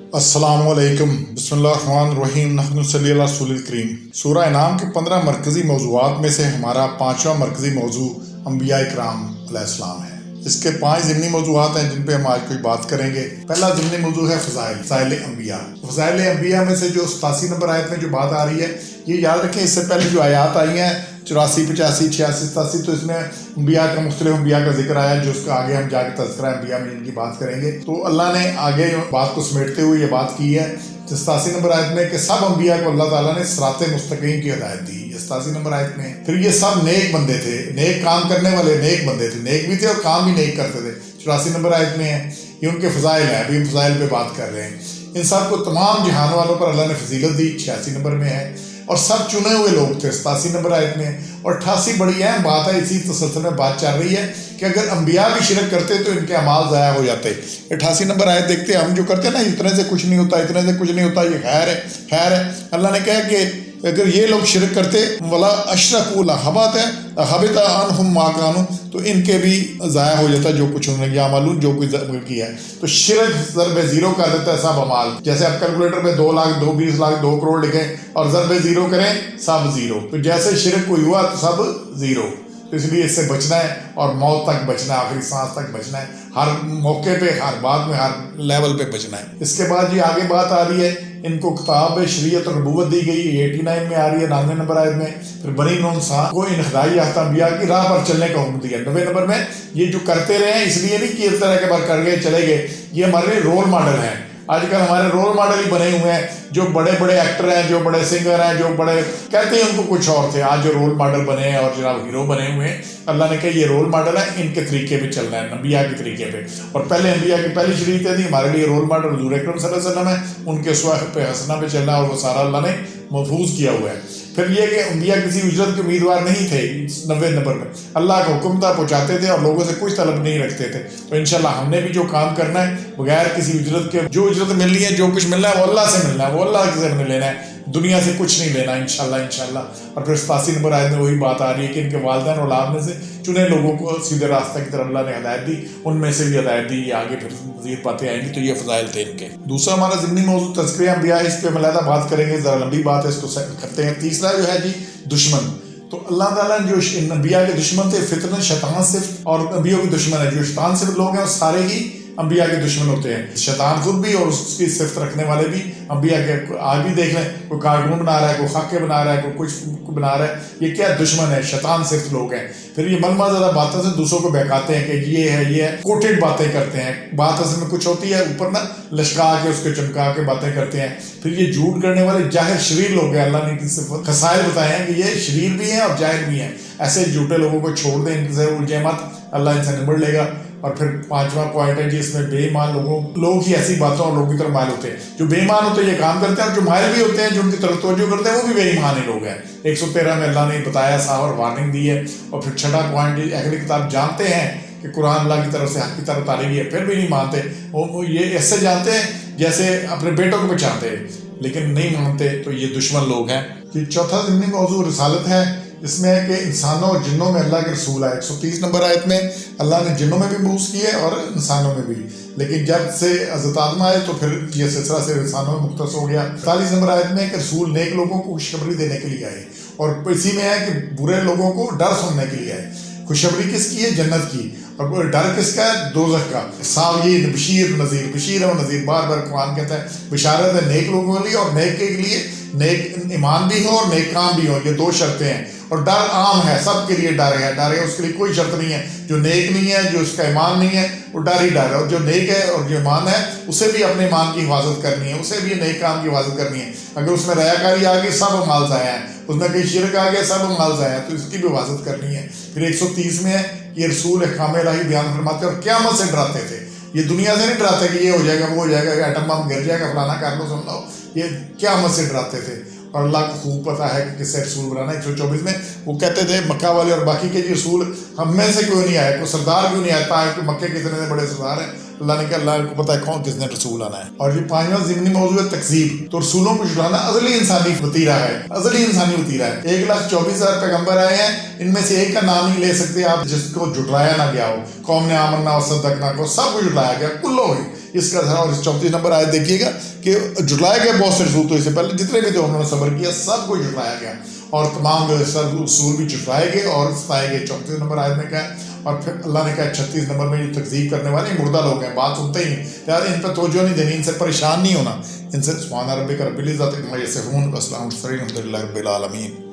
अस्सलाम वालेकुम बिस्मिल्लाहिर्रहमानिर्रहीम नहनु सल्ली अला रसूलिल करीम। सूरह इनाम के 15 मरकज़ी मौज़ूआत में से हमारा 5वां मरकज़ी मौज़ू अंबिया इकराम अलैहिस्सलाम है। इसके 5 ज़िमनी मौज़ूआत हैं जिन पे हम आज कोई बात करेंगे। पहला ज़िमनी मौज़ू है फ़ज़ाइल अंबिया। फ़ज़ाइल अंबिया में से जो 87 नंबर आयत में जो बात आ रही है, ये याद रखें, इससे पहले जो आयात आई हैं 84, 85, 86, 87, तो इसमें अंबिया का मुख्तलिफ अंबिया का जिक्र आया, जो उसका आगे हम जाके तज़किरा अंबिया में इनकी बात करेंगे। तो अल्लाह ने आगे बात को समेटते हुए ये बात की है 87 नंबर आयत में कि सब अंबिया को अल्लाह ताला ने सिरात मुस्तकीम की हिदायत दी। 87 नंबर आयत में फिर ये सब नेक बंदे थे, नेक काम करने वाले नेक बंदे थे, नेक भी थे और काम भी नेक करते थे। 84 नंबर आयत में है, ये उनके फ़ज़ाइल है। अभी हम फ़ज़ाइल पे बात कर रहे हैं। इन सब को तमाम जहान वालों पर अल्लाह ने फजीलत दी। 86 नंबर में है। और सब चुने हुए लोग थे 87 नंबर आयत में। और 88 बड़ी अहम बात है, इसी तसल्सल में बात चल रही है कि अगर अंबिया भी शिरक करते तो इनके अमाल ज़ाया हो जाते। 88 नंबर आयत देखते हैं हम, जो करते हैं ना, इतने से कुछ नहीं होता, इतने से कुछ नहीं होता, ये खैर है, खैर है। अल्लाह ने कहा कि अगर ये लोग शिरक करते वला अशरकू लहबत है हबिता अनहुम मा कानू, तो इनके भी ज़ाया हो जाता जो कुछ उन्होंने या मालूम जो कुछ किया है। तो शिरक ज़रबे ज़ीरो कर देता है सब अमाल। जैसे आप कैलकुलेटर में 2 लाख 2 20 लाख 2 करोड़ लिखें और ज़रबे ज़ीरो करें, सब ज़ीरो। तो जैसे शिरक कोई हुआ तो सब ज़ीरो। तो इसलिए इससे बचना है और मौत तक बचना है, आखिरी सांस तक बचना है, हर मौके पे, हर बात में, हर लेवल पे बचना है। इसके बाद ये आगे बात आ रही है, इनको किताब शरीयत और नबूवत दी गई है। 89 में आ रही है 99 नंबर आयत में। फिर बनी नून सा को इन खदाई अंबिया की राह पर चलने का हुक्म दिया। 90 नंबर में ये जो करते रहे हैं, इसलिए नहीं कि इस तरह के बार कर गए चले गए, ये हमारे लिए रोल मॉडल हैं। आजकल हमारे रोल मॉडल ही बने हुए हैं, जो बड़े बड़े एक्टर हैं, जो बड़े सिंगर हैं, जो बड़े कहते हैं उनको कुछ और थे, आज जो रोल मॉडल बने हैं और जनाब हीरो बने हुए हैं। अल्लाह ने कहा ये रोल मॉडल है, इनके तरीके पे चलना है, अंबिया के तरीके पे। और पहले अंबिया की पहली शरीयतें थी, हमारे लिए रोल मॉडल हुज़ूर अकरम सल्लल्लाहु अलैहि वसल्लम है, उनके उसवा पे हसना पे चलना, और वो सारा अल्लाह ने महफूज किया हुआ है। फिर ये कि अंबिया किसी उजरत के उम्मीदवार नहीं थे। 90 नंबर में अल्लाह का हुक्म था, पहुँचाते थे और लोगों से कुछ तलब नहीं रखते थे। तो इंशाल्लाह हमने भी जो काम करना है बगैर किसी उजरत के, जो उजरत मिलनी है, जो कुछ मिलना है वो अल्लाह से मिलना है, वो अल्लाह से हमने लेना है, दुनिया से कुछ नहीं लेना इंशाल्लाह। और फिर 87 नंबर आयत में वही बात आ रही है कि इनके वालिदैन और औलाद में से चुने लोगों को सीधे रास्ते की तरफ अल्लाह ने हिदायत दी, उनमें से भी हिदायत दी। ये आगे फिर मज़ीद बातें आएंगी। तो ये फ़ज़ाइल थे इनके। दूसरा हमारा ज़िमनी मौज़ू तज़किरा अंबिया है, इस पर अलहदा बात करेंगे, ज़रा लंबी बात है, इसको करते हैं। तीसरा जो है जी दुश्मन। तो अल्लाह ताला ने जो इन अंबिया के दुश्मन थे, फितरत शैतान सिर्फ, और अंबियों के दुश्मन है जो शैतान सिर्फ लोग हैं, सारे ही अंबिया के दुश्मन होते हैं। शैतान खुद भी और उसकी सिफ्त रखने वाले भी अंबिया के। आज भी देख लें, कोई कार्टून बना रहा है, कोई खाके बना रहा है, कोई कुछ बना रहा है, ये क्या दुश्मन है, शैतान सिर्फ लोग हैं। फिर ये मनमा ज़्यादा बातों से दूसरों को बहकाते हैं कि ये है, कोटेड बातें करते हैं। बात असल में कुछ होती है, ऊपर ना लश्का के उसके चमका के बातें करते हैं। फिर ये झूठ करने वाले जाहिर शरीर लोग हैं। अल्लाह ने इनकी सिर्फ खसाइल बताए हैं कि ये शरीर भी हैं और जाहिर भी हैं। ऐसे झूठे लोगों को छोड़ दें, इनसे उलझे मत, अल्लाह इनसे निबड़ लेगा। और फिर 5वां पॉइंट है जी, इसमें बेईमान लोग ही ऐसी बातों और लोगों की तरफ मायल होते हैं। जो बेईमान होते हैं ये काम करते हैं, और जो मायल भी होते हैं, जो उनकी तरफ तवज्जो करते हैं, वो भी बेईमान ही लोग हैं। 113 में अल्लाह ने बताया, साफ और वार्निंग दी है। और फिर 6वां पॉइंट, अहले किताब जानते हैं कि कुरान अल्लाह की तरफ से हक की तरफ उतारी गई है, फिर भी नहीं मानते। वो ये ऐसे जानते हैं जैसे अपने बेटों को पहचानते हैं, लेकिन नहीं मानते। तो ये दुश्मन लोग हैं। ये चौथा ज़िमनी मौज़ू रिसालत है। इसमें है कि इंसानों और जिन्नों में अल्लाह के रसूल आए। 130 नंबर आयत में अल्लाह ने जिन्नों में भी मबूस किए और इंसानों में भी, लेकिन जब से हज़रत आदम आए तो फिर ये सिलसिला से इंसानों में मुख्तस हो गया। 40 नंबर आयत में कि रसूल नेक लोगों को खुशखबरी देने के लिए आए, और इसी में है कि बुरे लोगों को डर सुनने के लिए आए। खुशखबरी किसकी है? जन्नत की। और डर किसका है? दोज़ख का। सावीर बशीर नज़ीर, बशीर और नज़ीर, बार बार कुरान कहता है बिशारत है नेक लोगों के लिए, और नेक के लिए नेक ईमान भी हो और नेक काम भी हो, ये 2 शर्तें हैं। और डर आम है, सबके लिए डर है, उसके लिए कोई शर्त नहीं है। जो नेक नहीं है, जो उसका ईमान नहीं है, वो डर ही डर है। और जो नेक है और जो ईमान है, उसे भी अपने ईमान की हिफाजत करनी है, उसे भी नेक काम की हिफाजत करनी है। अगर उसमें रयाकारी आ गई, सब अमाल ज़ाया है, उसमें कहीं शिरक आ गया, सब अमाल ज़ाया है, तो इसकी भी हिफाजत करनी है। फिर 130 में है ये रसूल अहकाम इलाही बयान फरमाते और क़यामत से डराते थे। ये दुनिया से नहीं डराते कि ये हो जाएगा, वो हो जाएगा, एटम बम गिर जाएगा, फलाना कर लो, सुन लो। ये क़यामत से डराते थे। और अल्लाह को खूब पता है कि किससे रसूल बनाना। 124 में वो कहते थे मक्का वाले और बाकी के जी रसूल हम में से क्यों नहीं आए, कोई सरदार क्यों नहीं आता है, कि मक्के के इतने बड़े सरदार हैं। अल्लाह ने कहा अल्लाह को पता है कौन किसने रसूल आना है। और ये 5वां ज़िमनी मौज़ू है तकज़ीब। तो रसूलों को झुठाना अज़ली इंसानी वतीरा है, अज़ली इंसानी वतीरा है। 1,24,000 पैगम्बर आए हैं, इनमें से एक का नाम नहीं ले सकते आप जिसको झुटलाया ना गया हो। कौम ने आमन्ना और सद्दक़ना को सब कुछ झुटलाया गया, कुल्लो ही اس کا اور اس 34 نمبر آیت دیکھیے گا کہ جھٹلائے گئے بہت سے رسول تو اس سے پہلے جتنے بھی تھے انہوں نے صبر کیا، سب کو جھٹلایا گیا اور تمام رسول بھی جھٹلائے گئے اور ستائے گئے۔ 34 نمبر آیت میں کہا ہے، اور پھر اللہ نے کہا 36 نمبر میں جو تکذیب کرنے والے مردہ لوگ ہیں، بات سنتے ہی نہیں، یار ان پہ توجہ نہیں دینی، ان سے پریشان نہیں ہونا، ان سے سبحان ربک رب العزت عما یصفون وسلام علی المرسلین والحمد للہ رب العالمین۔